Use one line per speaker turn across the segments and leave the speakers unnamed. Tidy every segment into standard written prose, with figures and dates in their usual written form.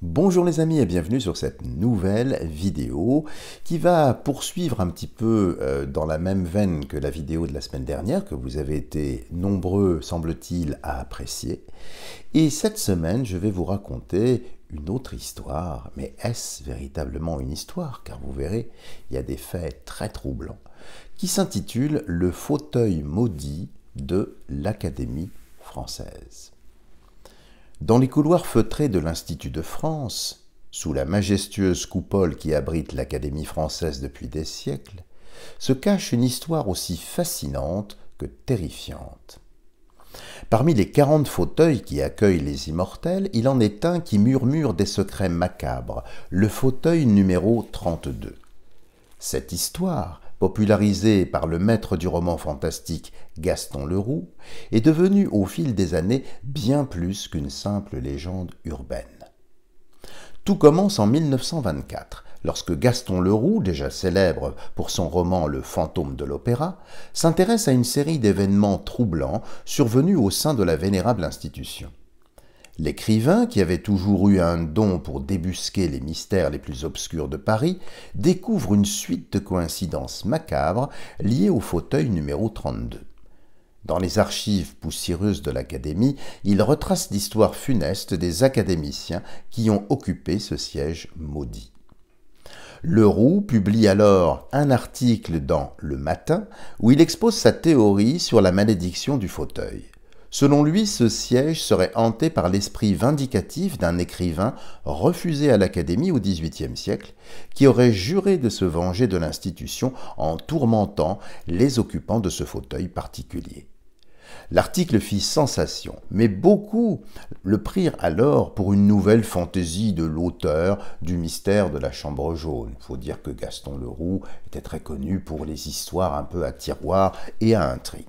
Bonjour les amis et bienvenue sur cette nouvelle vidéo qui va poursuivre un petit peu dans la même veine que la vidéo de la semaine dernière que vous avez été nombreux, semble-t-il, à apprécier. Et cette semaine, je vais vous raconter une autre histoire, mais est-ce véritablement une histoire? Car vous verrez, il y a des faits très troublants, qui s'intitule « Le fauteuil maudit de l'Académie française ». Dans les couloirs feutrés de l'Institut de France, sous la majestueuse coupole qui abrite l'Académie française depuis des siècles, se cache une histoire aussi fascinante que terrifiante. Parmi les 40 fauteuils qui accueillent les immortels, il en est un qui murmure des secrets macabres, le fauteuil numéro 32. Cette histoire, popularisée par le maître du roman fantastique Gaston Leroux, est devenue au fil des années bien plus qu'une simple légende urbaine. Tout commence en 1924, lorsque Gaston Leroux, déjà célèbre pour son roman Le fantôme de l'opéra, s'intéresse à une série d'événements troublants survenus au sein de la vénérable institution. L'écrivain, qui avait toujours eu un don pour débusquer les mystères les plus obscurs de Paris, découvre une suite de coïncidences macabres liées au fauteuil numéro 32. Dans les archives poussiéreuses de l'Académie, il retrace l'histoire funeste des académiciens qui ont occupé ce siège maudit. Leroux publie alors un article dans Le Matin où il expose sa théorie sur la malédiction du fauteuil. Selon lui, ce siège serait hanté par l'esprit vindicatif d'un écrivain refusé à l'Académie au XVIIIe siècle, qui aurait juré de se venger de l'institution en tourmentant les occupants de ce fauteuil particulier. L'article fit sensation, mais beaucoup le prirent alors pour une nouvelle fantaisie de l'auteur du mystère de la Chambre jaune. Il faut dire que Gaston Leroux était très connu pour les histoires un peu à tiroir et à intrigue.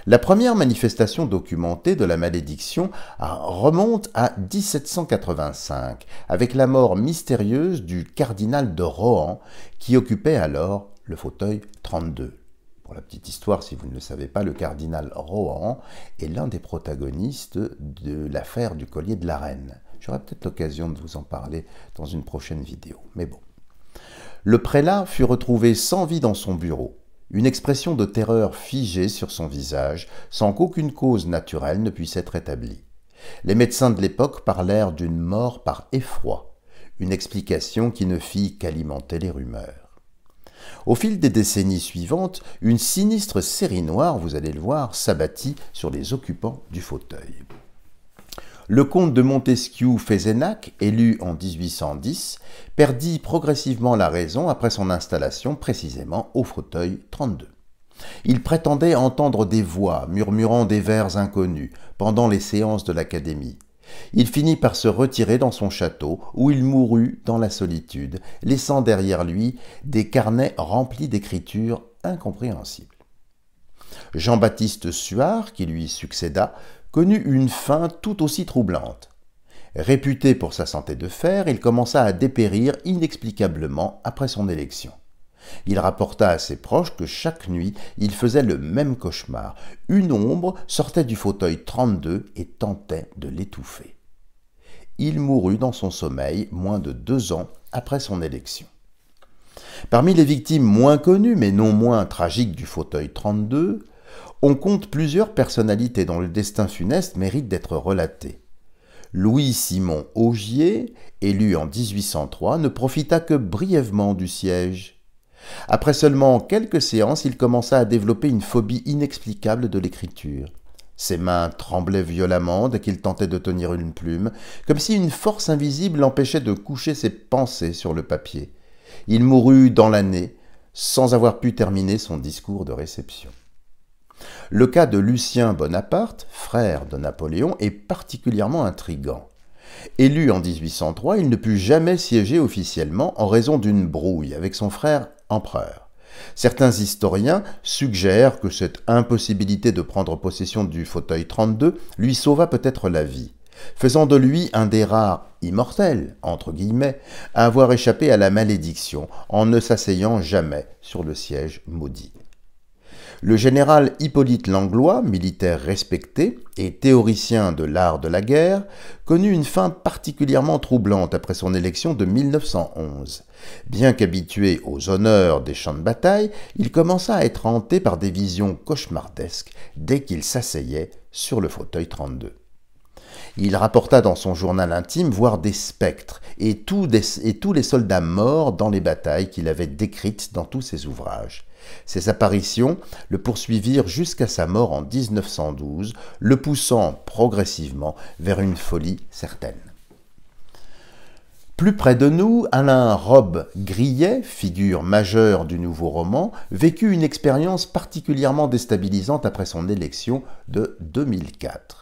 La première manifestation documentée de la malédiction remonte à 1785, avec la mort mystérieuse du cardinal de Rohan, qui occupait alors le fauteuil 32. Pour la petite histoire, si vous ne le savez pas, le cardinal Rohan est l'un des protagonistes de l'affaire du collier de la reine. J'aurai peut-être l'occasion de vous en parler dans une prochaine vidéo, mais bon. Le prélat fut retrouvé sans vie dans son bureau, une expression de terreur figée sur son visage, sans qu'aucune cause naturelle ne puisse être établie. Les médecins de l'époque parlèrent d'une mort par effroi, une explication qui ne fit qu'alimenter les rumeurs. Au fil des décennies suivantes, une sinistre série noire, vous allez le voir, s'abattit sur les occupants du fauteuil. Le comte de Montesquiou-Fézenac, élu en 1810, perdit progressivement la raison après son installation précisément au fauteuil 32. Il prétendait entendre des voix murmurant des vers inconnus pendant les séances de l'Académie. Il finit par se retirer dans son château où il mourut dans la solitude, laissant derrière lui des carnets remplis d'écritures incompréhensibles. Jean-Baptiste Suard, qui lui succéda, connut une fin tout aussi troublante. Réputé pour sa santé de fer, il commença à dépérir inexplicablement après son élection. Il rapporta à ses proches que chaque nuit, il faisait le même cauchemar. Une ombre sortait du fauteuil 32 et tentait de l'étouffer. Il mourut dans son sommeil moins de 2 ans après son élection. Parmi les victimes moins connues, mais non moins tragiques du fauteuil 32, on compte plusieurs personnalités dont le destin funeste mérite d'être relaté. Louis-Simon Augier, élu en 1803, ne profita que brièvement du siège. Après seulement quelques séances, il commença à développer une phobie inexplicable de l'écriture. Ses mains tremblaient violemment dès qu'il tentait de tenir une plume, comme si une force invisible l'empêchait de coucher ses pensées sur le papier. Il mourut dans l'année, sans avoir pu terminer son discours de réception. Le cas de Lucien Bonaparte, frère de Napoléon, est particulièrement intrigant. Élu en 1803, il ne put jamais siéger officiellement en raison d'une brouille avec son frère empereur. Certains historiens suggèrent que cette impossibilité de prendre possession du fauteuil 32 lui sauva peut-être la vie, faisant de lui un des rares « immortels » entre guillemets, à avoir échappé à la malédiction en ne s'asseyant jamais sur le siège maudit. Le général Hippolyte Langlois, militaire respecté et théoricien de l'art de la guerre, connut une fin particulièrement troublante après son élection de 1911. Bien qu'habitué aux honneurs des champs de bataille, il commença à être hanté par des visions cauchemardesques dès qu'il s'asseyait sur le fauteuil 32. Il rapporta dans son journal intime voir des spectres et tous les soldats morts dans les batailles qu'il avait décrites dans tous ses ouvrages. Ces apparitions le poursuivirent jusqu'à sa mort en 1912, le poussant progressivement vers une folie certaine. Plus près de nous, Alain Robbe-Grillet, figure majeure du nouveau roman, vécut une expérience particulièrement déstabilisante après son élection de 2004.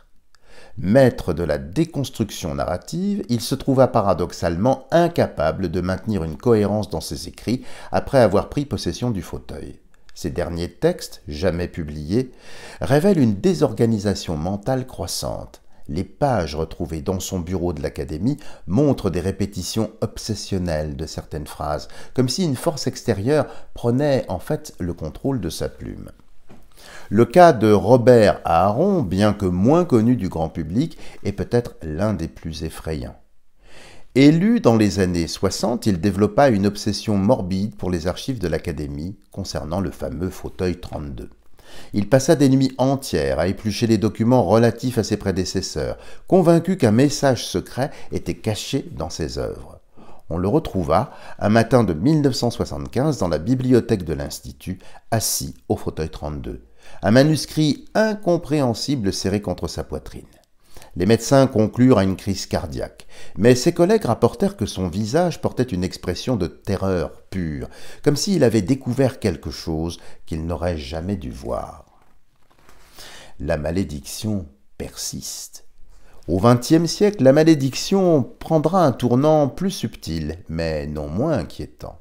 Maître de la déconstruction narrative, il se trouva paradoxalement incapable de maintenir une cohérence dans ses écrits après avoir pris possession du fauteuil. Ses derniers textes, jamais publiés, révèlent une désorganisation mentale croissante. Les pages retrouvées dans son bureau de l'Académie montrent des répétitions obsessionnelles de certaines phrases, comme si une force extérieure prenait en fait le contrôle de sa plume. Le cas de Robert Aharon, bien que moins connu du grand public, est peut-être l'un des plus effrayants. Élu dans les années 60, il développa une obsession morbide pour les archives de l'Académie concernant le fameux fauteuil 32. Il passa des nuits entières à éplucher les documents relatifs à ses prédécesseurs, convaincu qu'un message secret était caché dans ses œuvres. On le retrouva un matin de 1975 dans la bibliothèque de l'Institut, assis au fauteuil 32. Un manuscrit incompréhensible serré contre sa poitrine. Les médecins conclurent à une crise cardiaque, mais ses collègues rapportèrent que son visage portait une expression de terreur pure, comme s'il avait découvert quelque chose qu'il n'aurait jamais dû voir. La malédiction persiste. Au XXe siècle, la malédiction prendra un tournant plus subtil, mais non moins inquiétant.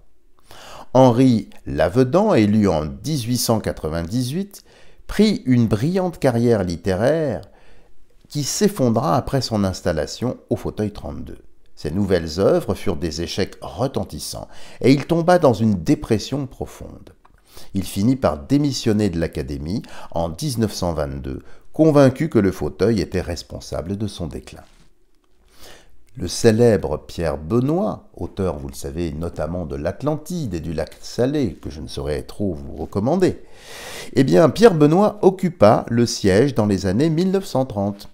Henri Lavedan, élu en 1898, prit une brillante carrière littéraire qui s'effondra après son installation au fauteuil 32. Ses nouvelles œuvres furent des échecs retentissants et il tomba dans une dépression profonde. Il finit par démissionner de l'Académie en 1922, convaincu que le fauteuil était responsable de son déclin. Le célèbre Pierre Benoît, auteur, vous le savez, notamment de l'Atlantide et du Lac Salé, que je ne saurais trop vous recommander, eh bien, Pierre Benoît occupa le siège dans les années 1930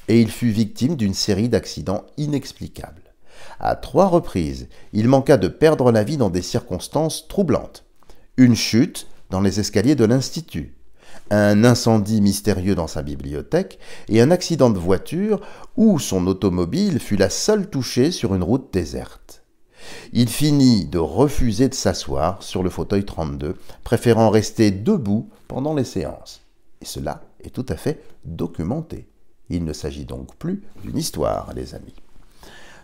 et il fut victime d'une série d'accidents inexplicables. À 3 reprises, il manqua de perdre la vie dans des circonstances troublantes. Une chute dans les escaliers de l'Institut, un incendie mystérieux dans sa bibliothèque et un accident de voiture où son automobile fut la seule touchée sur une route déserte. Il finit de refuser de s'asseoir sur le fauteuil 32, préférant rester debout pendant les séances. Et cela est tout à fait documenté. Il ne s'agit donc plus d'une histoire, les amis.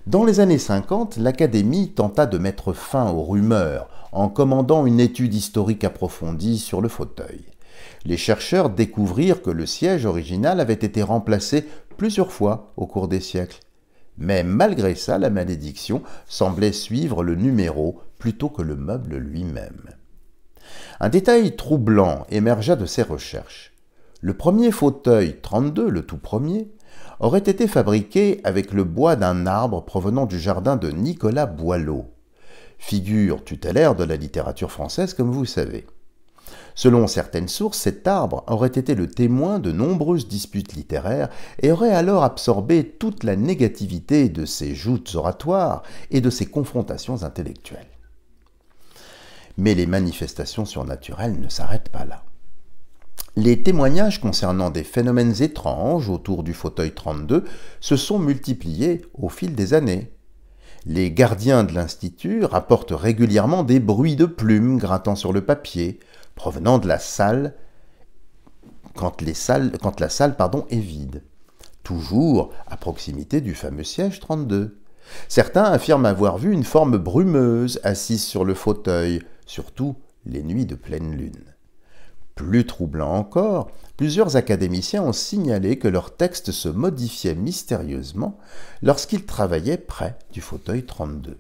Dans les années 50, l'Académie tenta de mettre fin aux rumeurs en commandant une étude historique approfondie sur le fauteuil. Les chercheurs découvrirent que le siège original avait été remplacé plusieurs fois au cours des siècles. Mais malgré ça, la malédiction semblait suivre le numéro plutôt que le meuble lui-même. Un détail troublant émergea de ces recherches. Le premier fauteuil 32, le tout premier, aurait été fabriqué avec le bois d'un arbre provenant du jardin de Nicolas Boileau, figure tutélaire de la littérature française comme vous savez. Selon certaines sources, cet arbre aurait été le témoin de nombreuses disputes littéraires et aurait alors absorbé toute la négativité de ses joutes oratoires et de ses confrontations intellectuelles. Mais les manifestations surnaturelles ne s'arrêtent pas là. Les témoignages concernant des phénomènes étranges autour du fauteuil 32 se sont multipliés au fil des années. Les gardiens de l'Institut rapportent régulièrement des bruits de plumes grattant sur le papier, provenant de la salle quand la salle est vide, toujours à proximité du fameux siège 32. Certains affirment avoir vu une forme brumeuse assise sur le fauteuil, surtout les nuits de pleine lune. Plus troublant encore, plusieurs académiciens ont signalé que leurs textes se modifiaient mystérieusement lorsqu'ils travaillaient près du fauteuil 32.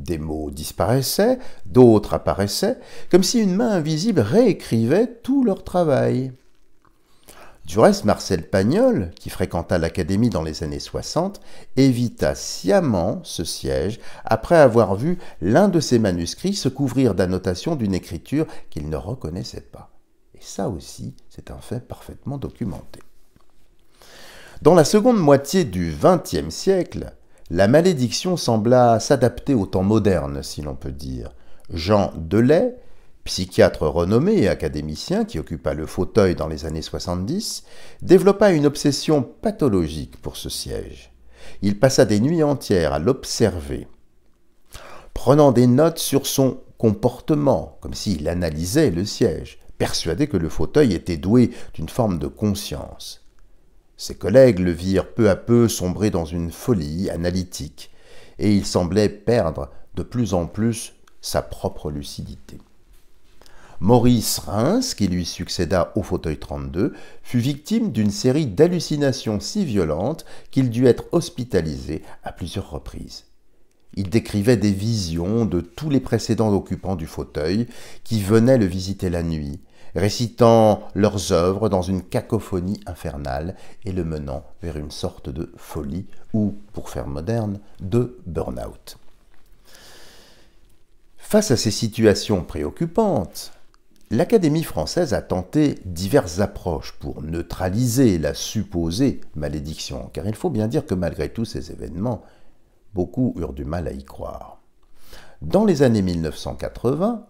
Des mots disparaissaient, d'autres apparaissaient, comme si une main invisible réécrivait tout leur travail. Du reste, Marcel Pagnol, qui fréquenta l'Académie dans les années 60, évita sciemment ce siège après avoir vu l'un de ses manuscrits se couvrir d'annotations d'une écriture qu'il ne reconnaissait pas. Et ça aussi, c'est un fait parfaitement documenté. Dans la seconde moitié du XXe siècle, la malédiction sembla s'adapter au temps moderne, si l'on peut dire. Jean Delay, psychiatre renommé et académicien qui occupa le fauteuil dans les années 70, développa une obsession pathologique pour ce siège. Il passa des nuits entières à l'observer, prenant des notes sur son comportement, comme s'il analysait le siège, persuadé que le fauteuil était doué d'une forme de conscience. Ses collègues le virent peu à peu sombrer dans une folie analytique, et il semblait perdre de plus en plus sa propre lucidité. Maurice Reims, qui lui succéda au fauteuil 32, fut victime d'une série d'hallucinations si violentes qu'il dut être hospitalisé à plusieurs reprises. Il décrivait des visions de tous les précédents occupants du fauteuil qui venaient le visiter la nuit, récitant leurs œuvres dans une cacophonie infernale et le menant vers une sorte de folie ou, pour faire moderne, de burn-out. Face à ces situations préoccupantes, l'Académie française a tenté diverses approches pour neutraliser la supposée malédiction, car il faut bien dire que malgré tous ces événements, beaucoup eurent du mal à y croire. Dans les années 1980,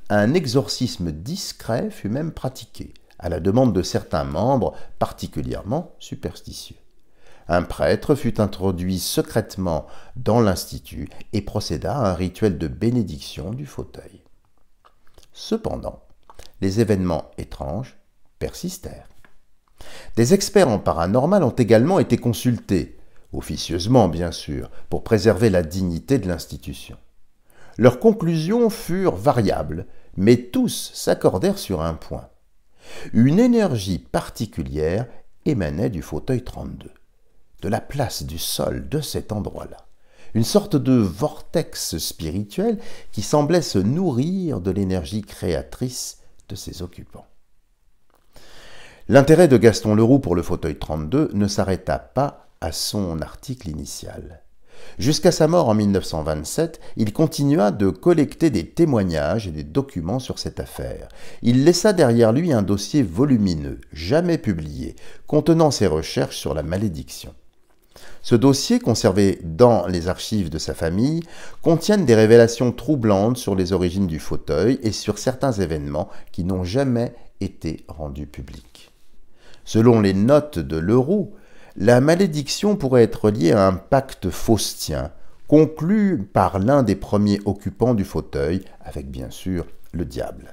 un exorcisme discret fut même pratiqué, à la demande de certains membres particulièrement superstitieux. Un prêtre fut introduit secrètement dans l'institut et procéda à un rituel de bénédiction du fauteuil. Cependant, les événements étranges persistèrent. Des experts en paranormal ont également été consultés, officieusement bien sûr, pour préserver la dignité de l'institution. Leurs conclusions furent variables, mais tous s'accordèrent sur un point. Une énergie particulière émanait du fauteuil 32, de la place du sol de cet endroit-là. Une sorte de vortex spirituel qui semblait se nourrir de l'énergie créatrice de ses occupants. L'intérêt de Gaston Leroux pour le fauteuil 32 ne s'arrêta pas à son article initial. Jusqu'à sa mort en 1927, il continua de collecter des témoignages et des documents sur cette affaire. Il laissa derrière lui un dossier volumineux, jamais publié, contenant ses recherches sur la malédiction. Ce dossier, conservé dans les archives de sa famille, contient des révélations troublantes sur les origines du fauteuil et sur certains événements qui n'ont jamais été rendus publics. Selon les notes de Leroux, la malédiction pourrait être liée à un pacte faustien, conclu par l'un des premiers occupants du fauteuil, avec bien sûr le diable.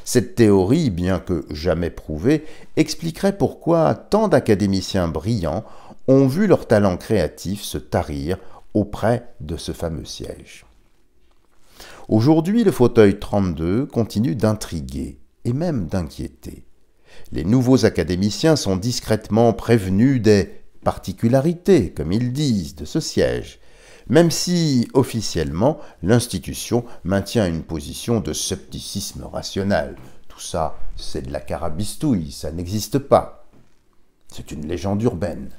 Cette théorie, bien que jamais prouvée, expliquerait pourquoi tant d'académiciens brillants ont vu leur talent créatif se tarir auprès de ce fameux siège. Aujourd'hui, le fauteuil 32 continue d'intriguer et même d'inquiéter. Les nouveaux académiciens sont discrètement prévenus des particularités, comme ils disent, de ce siège, même si, officiellement, l'institution maintient une position de scepticisme rationnel. Tout ça, c'est de la carabistouille, ça n'existe pas. C'est une légende urbaine.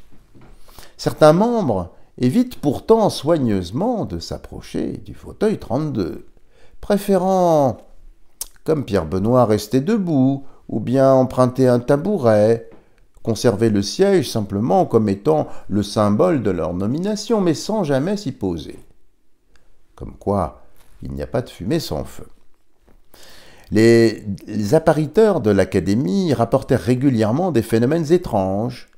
Certains membres évitent pourtant soigneusement de s'approcher du fauteuil 32, préférant, comme Pierre Benoît, rester debout ou bien emprunter un tabouret, conserver le siège simplement comme étant le symbole de leur nomination, mais sans jamais s'y poser. Comme quoi, il n'y a pas de fumée sans feu. Les appariteurs de l'Académie rapportèrent régulièrement des phénomènes étranges,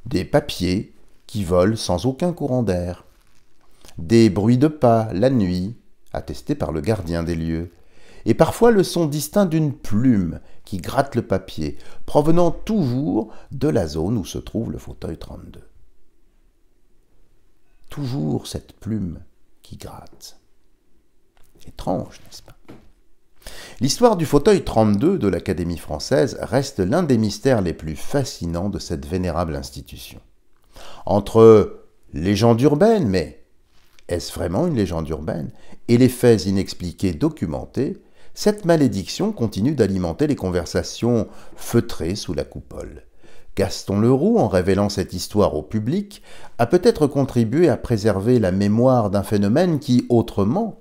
des papiers qui volent sans aucun courant d'air, des bruits de pas la nuit, attestés par le gardien des lieux, et parfois le son distinct d'une plume qui gratte le papier, provenant toujours de la zone où se trouve le fauteuil 32. Toujours cette plume qui gratte. Étrange, n'est-ce pas? L'histoire du fauteuil 32 de l'Académie française reste l'un des mystères les plus fascinants de cette vénérable institution. Entre légende urbaine, mais Est-ce vraiment une légende urbaine? Et les faits inexpliqués documentés, cette malédiction continue d'alimenter les conversations feutrées sous la coupole. Gaston Leroux, en révélant cette histoire au public, a peut-être contribué à préserver la mémoire d'un phénomène qui, autrement,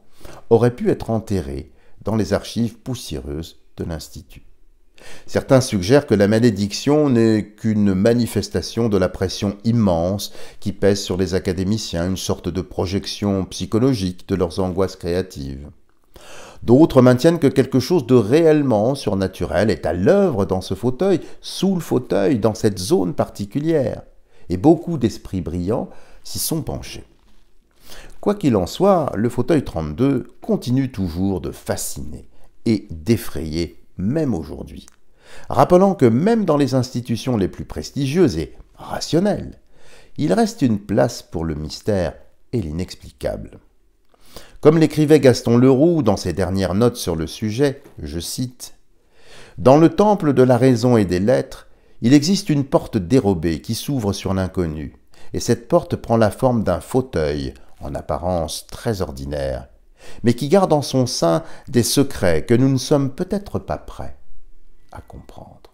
aurait pu être enterré dans les archives poussiéreuses de l'Institut. Certains suggèrent que la malédiction n'est qu'une manifestation de la pression immense qui pèse sur les académiciens, une sorte de projection psychologique de leurs angoisses créatives. D'autres maintiennent que quelque chose de réellement surnaturel est à l'œuvre dans ce fauteuil, sous le fauteuil, dans cette zone particulière. Et beaucoup d'esprits brillants s'y sont penchés. Quoi qu'il en soit, le fauteuil 32 continue toujours de fasciner et d'effrayer, même aujourd'hui. Rappelant que même dans les institutions les plus prestigieuses et rationnelles, il reste une place pour le mystère et l'inexplicable. Comme l'écrivait Gaston Leroux dans ses dernières notes sur le sujet, je cite « Dans le temple de la raison et des lettres, il existe une porte dérobée qui s'ouvre sur l'inconnu, et cette porte prend la forme d'un fauteuil, en apparence très ordinaire, mais qui garde en son sein des secrets que nous ne sommes peut-être pas prêts à comprendre. »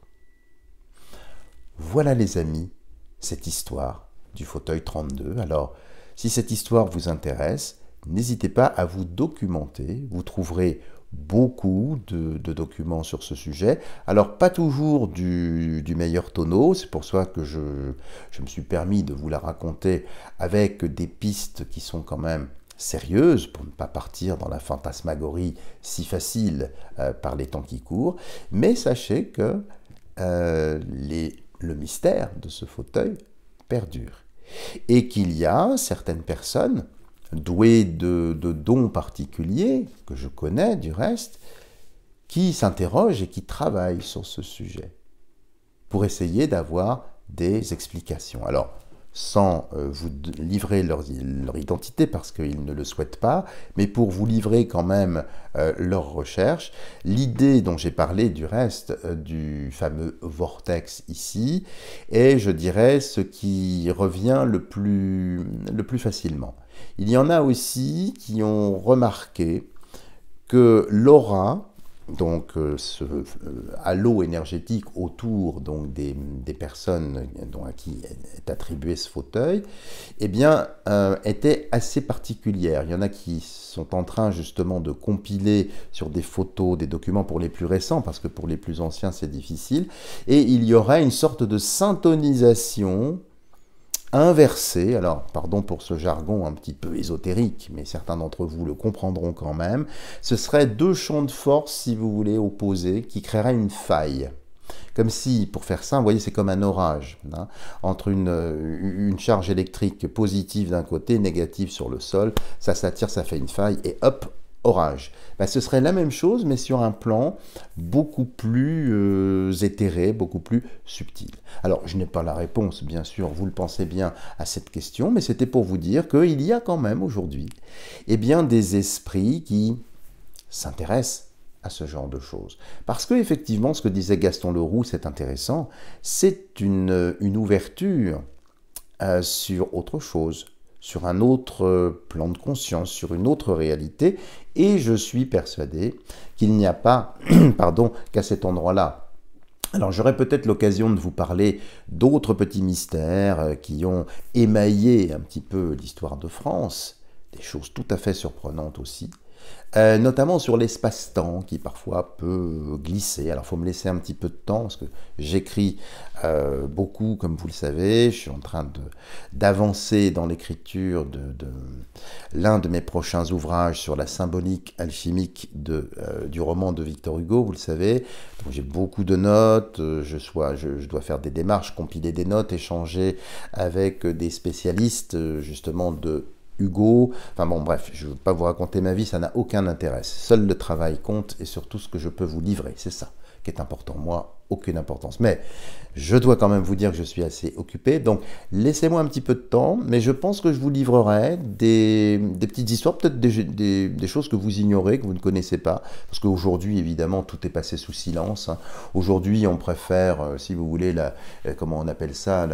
Voilà les amis, cette histoire du fauteuil 32. Alors, si cette histoire vous intéresse, n'hésitez pas à vous documenter, vous trouverez beaucoup de documents sur ce sujet. Alors, pas toujours du meilleur tonneau, c'est pour ça que je me suis permis de vous la raconter avec des pistes qui sont quand même sérieuses, pour ne pas partir dans la fantasmagorie si facile par les temps qui courent. Mais sachez que le mystère de ce fauteuil perdure. Et qu'il y a certaines personnes douées de dons particuliers, que je connais du reste, qui s'interrogent et qui travaillent sur ce sujet pour essayer d'avoir des explications. Alors, sans vous livrer leur identité parce qu'ils ne le souhaitent pas, mais pour vous livrer quand même leurs recherches. L'idée dont j'ai parlé du reste du fameux vortex ici est, je dirais, ce qui revient le plus facilement. Il y en a aussi qui ont remarqué que l'aura, donc ce halo énergétique autour donc, des personnes à qui est attribué ce fauteuil, eh bien, était assez particulière. Il y en a qui sont en train justement de compiler sur des photos, des documents pour les plus récents, parce que pour les plus anciens c'est difficile, et il y aurait une sorte de syntonisation inversé, alors pardon pour ce jargon un petit peu ésotérique, mais certains d'entre vous le comprendront quand même, ce serait deux champs de force, si vous voulez, opposés, qui créeraient une faille. Comme si, pour faire ça, vous voyez, c'est comme un orage, hein, entre une charge électrique positive d'un côté, négative sur le sol, ça s'attire, ça fait une faille, et hop, orage. Ben, ce serait la même chose, mais sur un plan beaucoup plus éthéré, beaucoup plus subtil. Alors, je n'ai pas la réponse, bien sûr, vous le pensez bien, à cette question, mais c'était pour vous dire qu'il y a quand même aujourd'hui eh bien, des esprits qui s'intéressent à ce genre de choses. Parce que, effectivement, ce que disait Gaston Leroux, c'est intéressant, c'est une ouverture sur autre chose, sur un autre plan de conscience, sur une autre réalité, et je suis persuadé qu'il n'y a pas, pardon, qu'à cet endroit-là. Alors j'aurai peut-être l'occasion de vous parler d'autres petits mystères qui ont émaillé un petit peu l'histoire de France, des choses tout à fait surprenantes aussi, notamment sur l'espace-temps qui parfois peut glisser. Alors il faut me laisser un petit peu de temps parce que j'écris beaucoup, comme vous le savez. Je suis en train d'avancer dans l'écriture de l'un de mes prochains ouvrages sur la symbolique alchimique du roman de Victor Hugo, vous le savez. Donc j'ai beaucoup de notes, je dois faire des démarches, compiler des notes, échanger avec des spécialistes justement de Hugo, enfin bon bref, je ne veux pas vous raconter ma vie, ça n'a aucun intérêt. Seul le travail compte et surtout ce que je peux vous livrer, c'est ça qui est important. Moi, aucune importance. Mais je dois quand même vous dire que je suis assez occupé, donc laissez-moi un petit peu de temps, mais je pense que je vous livrerai des petites histoires, peut-être des choses que vous ignorez, que vous ne connaissez pas, parce qu'aujourd'hui, évidemment, tout est passé sous silence. Hein. Aujourd'hui, on préfère, si vous voulez, comment on appelle ça,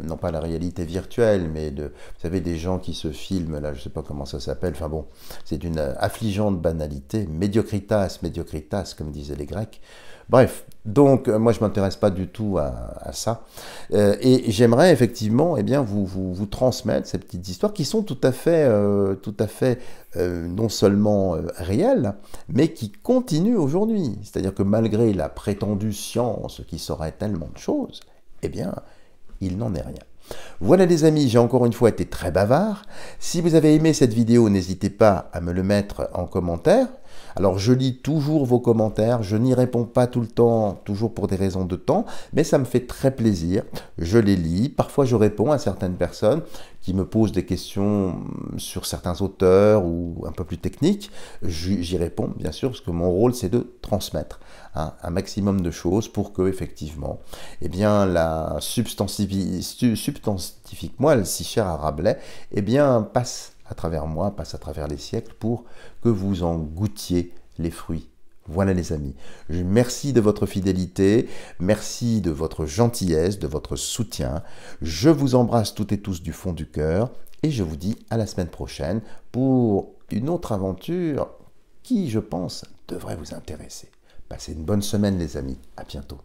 non pas la réalité virtuelle, mais vous savez, des gens qui se filment, là, je ne sais pas comment ça s'appelle, enfin bon, c'est une affligeante banalité, médiocritas, médiocritas, comme disaient les Grecs. Bref, donc moi je ne m'intéresse pas du tout à ça. Et j'aimerais effectivement eh bien, vous transmettre ces petites histoires qui sont tout à fait non seulement réelles, mais qui continuent aujourd'hui. C'est-à-dire que malgré la prétendue science qui saurait tellement de choses, eh bien, il n'en est rien. Voilà les amis, j'ai encore une fois été très bavard. Si vous avez aimé cette vidéo, n'hésitez pas à me le mettre en commentaire. Alors je lis toujours vos commentaires, je n'y réponds pas tout le temps, toujours pour des raisons de temps, mais ça me fait très plaisir, je les lis. Parfois je réponds à certaines personnes qui me posent des questions sur certains auteurs ou un peu plus techniques. J'y réponds bien sûr, parce que mon rôle c'est de transmettre un maximum de choses pour que effectivement, eh bien, la substantifique moelle si chère à Rabelais, eh bien, passe à travers moi, passe à travers les siècles pour que vous en goûtiez les fruits. Voilà les amis, merci de votre fidélité, merci de votre gentillesse, de votre soutien. Je vous embrasse toutes et tous du fond du cœur et je vous dis à la semaine prochaine pour une autre aventure qui, je pense, devrait vous intéresser. Passez une bonne semaine les amis, à bientôt.